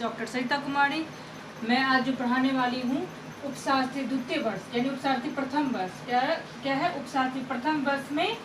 Doctor Sarita Kumari. मैं आज जो पढ़ाने वाली हूँ उपशास्त्री द्वितीय वर्ष यानी उपशास्त्री प्रथम वर्ष क्या है उपशास्त्री प्रथम वर्ष में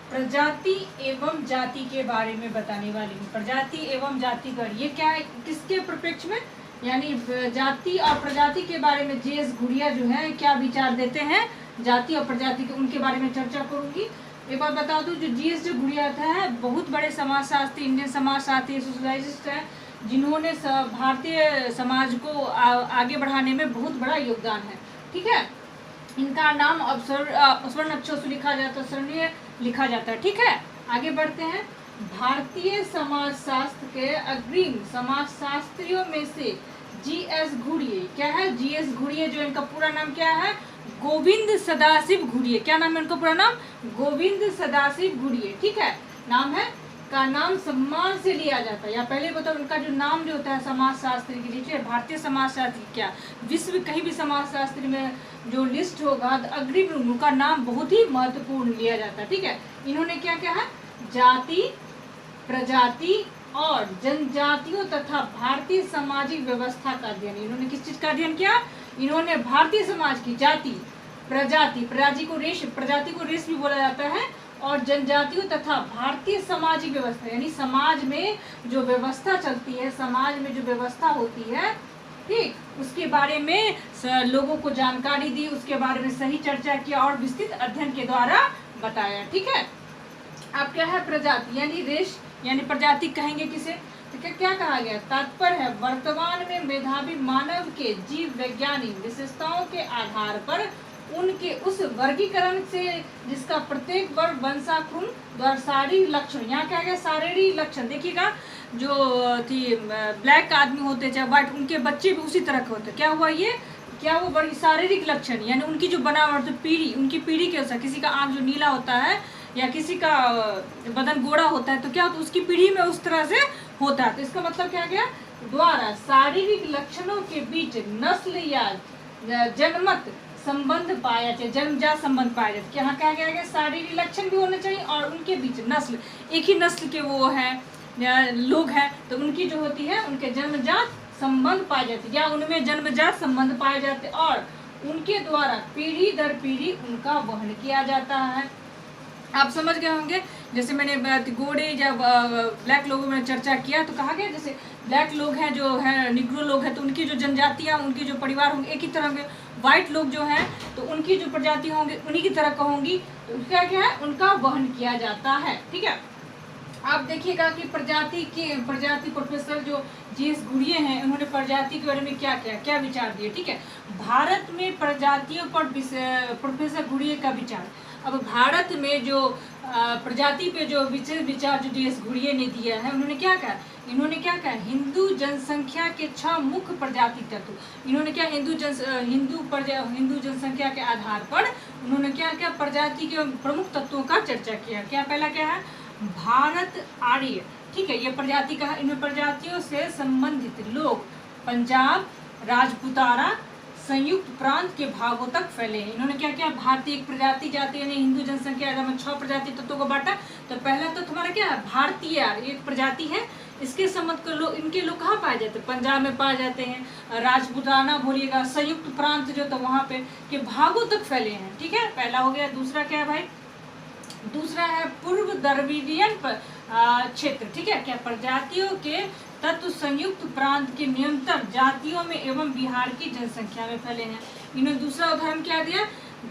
प्रजाति एवं जाति के बारे में बताने वाली हूँ। प्रजाति एवं जातिगण ये क्या है, किसके प्रपेक्ष में, यानी जाति और प्रजाति के बारे में जीएस घुड़िया जो है क्या विचार देते हैं जाति और प्रजाति के, उनके बारे में चर्चा करूंगी। एक बार बता दूं, जो जीएस जो घुड़िया है बहुत बड़े समाजशास्त्री, इंडियन समाजशास्त्री, सोशलाइजिस्ट हैं, जिन्होंने भारतीय समाज को आगे बढ़ाने में बहुत बड़ा योगदान है। ठीक है, इनका नाम स्वर्ण अक्षरों से लिखा जाता है, स्वर्णीय लिखा जाता है। ठीक है, आगे बढ़ते हैं। भारतीय समाजशास्त्र के अग्रणी समाजशास्त्रियों में से जीएस घुड़िये क्या है, जीएस घुड़िये जो इनका पूरा नाम क्या है, गोविंद सदाशिव घुड़िये। क्या नाम है इनका पूरा नाम, गोविंद सदाशिव घुड़िये। ठीक है, नाम है का नाम सम्मान से लिया जाता है। या पहले बताओ उनका जो नाम जो होता है समाजशास्त्री के लिए, भारतीय समाजशास्त्री क्या विश्व कहीं भी समाजशास्त्री में जो लिस्ट होगा अग्रिम उनका नाम बहुत ही महत्वपूर्ण लिया जाता है। ठीक है, इन्होंने क्या क्या है, जाति, प्रजाति और जनजातियों तथा भारतीय सामाजिक व्यवस्था का अध्ययन। इन्होंने किस चीज का अध्ययन किया, इन्होंने भारतीय समाज की जाति, प्रजाति को रेश भी बोला जाता है, और जनजातियों तथा भारतीय सामाजिक व्यवस्था यानी समाज में जो व्यवस्था चलती है, समाज में जो व्यवस्था होती है, ठीक, उसके बारे में लोगों को जानकारी दी, उसके बारे में सही चर्चा किया और विस्तृत अध्ययन के द्वारा बताया। ठीक है, अब क्या है प्रजाति यानी रेश यानी प्रजाति कहेंगे किसे, तो क्या कहा गया, तात्पर्य है वर्तमान में मेधावी मानव के जीव वैज्ञानिक विशेषताओं के आधार पर उनके उस वर्गीकरण से जिसका प्रत्येक वर्ग वंशाक्रम द्वारा शारीरिक लक्षण, यहाँ क्या गया शारीरिक लक्षण, देखिएगा जो थी ब्लैक आदमी होते चाहे व्हाइट, उनके बच्चे भी उसी तरह के होते। क्या हुआ ये, क्या वो वर्ग शारीरिक लक्षण यानी उनकी जो बनावट पीढ़ी, उनकी पीढ़ी के अनुसार, किसी का आँख जो नीला होता है या किसी का बदन गोरा होता है तो क्या होता है उसकी पीढ़ी में उस तरह से होता है। तो इसका मतलब क्या गया, द्वारा शारीरिक लक्षणों के बीच नस्ल या जन्मत संबंध पाया जाए, जन्मजात संबंध पाया जाए। यहाँ क्या गया, शारीरिक लक्षण भी होने चाहिए और उनके बीच नस्ल, एक ही नस्ल के वो हैं लोग हैं तो उनकी जो होती है उनके जन्मजात संबंध पाए जाते या उनमें जन्मजात संबंध पाए जाते और उनके द्वारा पीढ़ी दर पीढ़ी उनका वहन किया जाता है। आप समझ गए होंगे, जैसे मैंने गोरे या ब्लैक लोगों में चर्चा किया तो कहा गया जैसे ब्लैक लोग हैं जो है निग्रो लोग हैं तो उनकी जो जनजातियाँ, उनके जो परिवार होंगे एक ही तरह के, व्हाइट लोग जो हैं तो उनकी जो प्रजाति होंगी उन्हीं की तरह का होंगी, तो क्या क्या है उनका वहन किया जाता है। ठीक है, आप देखिएगा कि प्रजाति प्रोफेसर जो जीएस घुड़िये हैं उन्होंने प्रजाति के बारे में क्या विचार दिए। ठीक है, भारत में प्रजातियों पर प्रोफेसर घुड़िये का विचार। अब भारत में जो प्रजाति पे जो विचार जो जीएस घुड़िये ने दिया है, उन्होंने क्या कहा, इन्होंने क्या कहा, हिंदू जनसंख्या के 6 मुख्य प्रजाति तत्व। इन्होंने क्या हिंदू जनसंख्या के आधार पर उन्होंने क्या प्रजाति के प्रमुख तत्वों का चर्चा किया। क्या पहला क्या है, भारत आर्य। ठीक है, ये प्रजाति का है, इनमें प्रजातियों से संबंधित लोग पंजाब, राजपूताना, संयुक्त प्रांत के भागों तक फैले हैं। इन्होंने क्या किया, भारतीय एक प्रजाति जाति यानी हिंदू जनसंख्या में 6 प्रजाति तत्वों को बांटा। तो पहला तो तुम्हारा क्या है, भारतीय एक प्रजाति है, इसके संबंध के लोग, इनके लोग कहाँ पाए जाते हैं, पंजाब में पाए जाते हैं, राजपूताना बोलिएगा, संयुक्त प्रांत जो तो वहाँ पे के भागों तक फैले हैं। ठीक है, पहला हो गया। दूसरा क्या है भाई, दूसरा है पूर्व द्रविडियन क्षेत्र। ठीक है, क्या प्रजातियों के तत्व संयुक्त प्रांत के निरंतर जातियों में एवं बिहार की जनसंख्या में फैले हैं। इन्होंने दूसरा उदाहरण क्या दिया,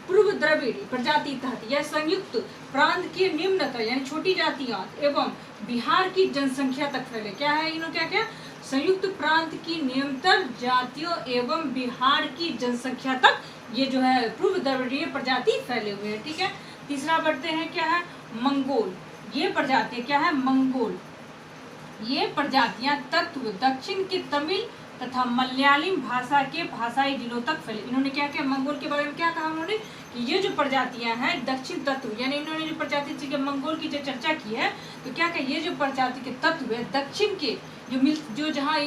पूर्व द्रविड़ प्रजाति तहत या संयुक्त प्रांत के निम्नतर यानी छोटी जातियां एवं बिहार की जनसंख्या तक फैले। क्या है, इन्होंने क्या क्या, संयुक्त प्रांत की निरंतर जातियों एवं बिहार की जनसंख्या तक ये जो है पूर्व द्रविड़ीय प्रजाति फैले हुए हैं। ठीक है, तीसरा बढ़ते हैं, क्या है, मंगोल। ये प्रजाति क्या है, मंगोल। ये प्रजातियां तत्व दक्षिण के तमिल तथा मलयालम भाषा के भाषाई जिलों तक फैले। इन्होंने क्या किया, मंगोल के बारे में क्या कहा उन्होंने कि ये जो प्रजातियां हैं दक्षिण तत्व यानी इन्होंने जो प्रजाति के मंगोल की जो चर्चा की है तो क्या क्या, ये जो प्रजाति के तत्व है दक्षिण के जो जहाँ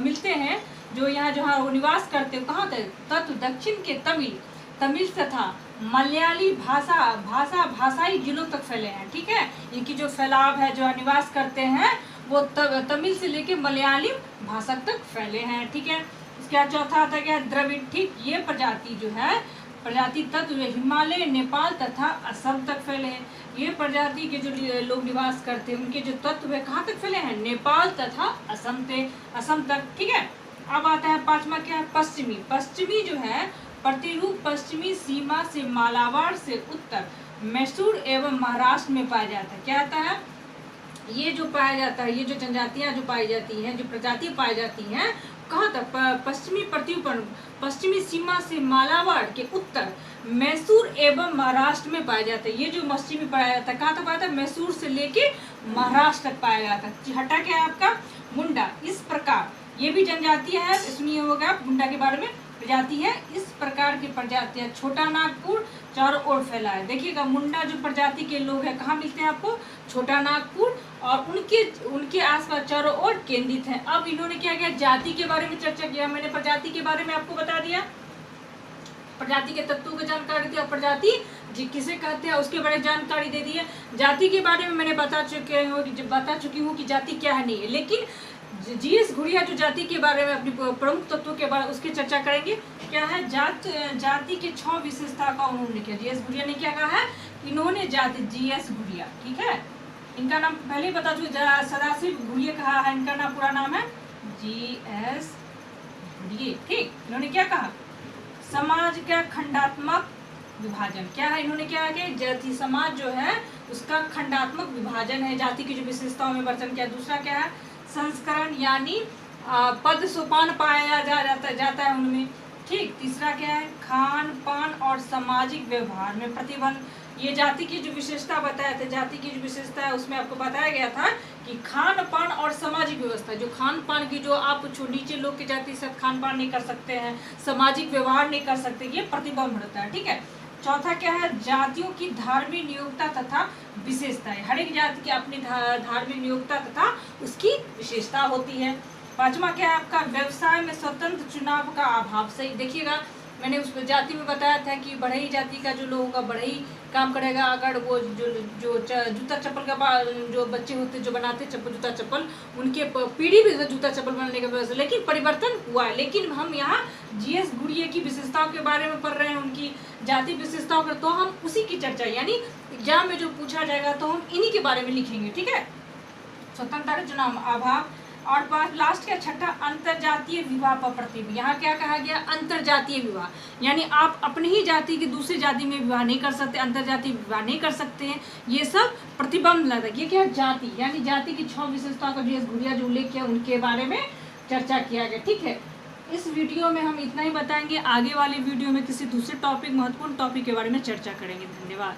मिलते हैं, जो यहाँ जहाँ वो निवास करते हैं, कहाँ तक, तत्व दक्षिण के तमिल तथा मलयाली भाषाई जिलों तक फैले हैं। ठीक है, इनकी जो फैलाव है, जो निवास करते हैं वो तमिल से लेके मलयाली भाषा तक फैले हैं। ठीक है, इसके बाद चौथा आता क्या, द्रविड़। ठीक, ये प्रजाति जो है, प्रजाति तत्व हिमालय, नेपाल तथा असम तक फैले हैं। ये प्रजाति के जो लोग निवास करते हैं उनके जो तत्व है कहाँ तक फैले हैं, नेपाल तथा असम तक। ठीक है, अब आता है पांचवा क्या है, पश्चिमी। पश्चिमी जो है प्रतिरूप पश्चिमी सीमा से मालाबार से उत्तर मैसूर एवं महाराष्ट्र में पाया जाता है। क्या आता है, ये जो पाया जाता है, ये जो जनजातियां जो पाई जाती हैं, जो प्रजाति पाई जाती हैं कहाँ तक, पश्चिमी प्रतिरूप पश्चिमी सीमा से मालाबार के उत्तर मैसूर एवं महाराष्ट्र में पाया जाता है। ये जो पश्चिमी पाया जाता है कहाँ तक पाया जाता है, मैसूर से लेके महाराष्ट्र तक पाया जाता है। छठा क्या है आपका, मुंडा। इस प्रकार ये भी जनजातियां है, सुनिए होगा मुंडा के बारे में, प्रजाति है। इस प्रकार की प्रजातियां छोटा नागपुर चारों ओर फैला है। देखिएगा मुंडा जो प्रजाति के लोग हैं कहाँ मिलते हैं आपको, छोटा नागपुर और उनके आसपास चारों ओर केंद्रित हैं। अब इन्होंने क्या किया, जाति के बारे में चर्चा किया। मैंने प्रजाति के बारे में आपको बता दिया, प्रजाति के तत्वों की जानकारी दी और प्रजाति जी किसे कहते हैं उसके बारे में जानकारी दे दी है। जाति के बारे में मैंने बता चुकी हूँ कि जाति क्या है नहीं है, लेकिन जीएस घुड़िया जो जाति के बारे में अपनी प्रमुख तत्वों के बारे में उसकी चर्चा करेंगे। क्या है, जाति के 6 विशेषता का उन्होंने किया। जीएस घुड़िया ने क्या कहा है, इन्होंने जाति, जीएस घुड़िया, ठीक है, इनका नाम पहले ही बता चुके, सदाशिव घुड़िया कहा है, इनका नाम पूरा नाम है जीएस घुड़िया। ठीक, इन्होंने क्या कहा, समाज का खंडात्मक विभाजन। क्या है, इन्होंने क्या किया, जाति समाज जो है उसका खंडात्मक विभाजन है, जाति की जो विशेषताओं में वर्णन किया। दूसरा क्या है, संस्करण, यानी पद सोपान पाया जाता है उनमें। ठीक, तीसरा क्या है, खान पान और सामाजिक व्यवहार में प्रतिबंध। ये जाति की जो विशेषता बताया था, जाति की जो विशेषता है उसमें आपको बताया गया था कि खान पान और सामाजिक व्यवस्था, जो खान पान की जो आप नीचे लोग की जाति से खान पान नहीं कर सकते हैं, सामाजिक व्यवहार नहीं कर सकते, ये प्रतिबंध होता है। ठीक है, चौथा क्या है, जातियों की धार्मिक नियोक्ता तथा विशेषताएं। हर एक जाति की अपनी धार्मिक नियोक्ता तथा उसकी विशेषता होती है। पांचवा क्या है आपका, व्यवसाय में स्वतंत्र चुनाव का अभाव। सही, देखिएगा मैंने उस जाति में बताया था कि बढ़ई जाति का जो लोग होगा बढ़ई काम करेगा, अगर वो जो जूता चप्पल का जो बच्चे होते जो बनाते चप्पल जूता चप्पल, उनके पीढ़ी भी जूता चप्पल बनाने का व्यवस्था, लेकिन परिवर्तन हुआ है। लेकिन हम यहाँ जीएस घुड़िया की विशेषताओं के बारे में पढ़ रहे हैं, उनकी जाति विशेषताओं का, तो हम उसी की चर्चा, यानी एग्जाम में जो पूछा जाएगा तो हम इन्हीं के बारे में लिखेंगे। ठीक है, स्वतंत्रता चुनाव अभाव। और पांच लास्ट का छठा, अंतरजातीय विवाह पर प्रतिबंध। यहाँ क्या कहा गया, अंतरजातीय विवाह, यानी आप अपनी ही जाति की दूसरी जाति में विवाह नहीं कर सकते, अंतरजातीय विवाह नहीं कर सकते हैं, ये सब प्रतिबंध लगा। ये क्या, जाति, यानी जाति की 6 विशेषताओं का जीएस घुड़िया जो उल्लेख किया उनके बारे में चर्चा किया गया। ठीक है, इस वीडियो में हम इतना ही बताएंगे, आगे वाले वीडियो में किसी दूसरे टॉपिक, महत्वपूर्ण टॉपिक के बारे में चर्चा करेंगे। धन्यवाद।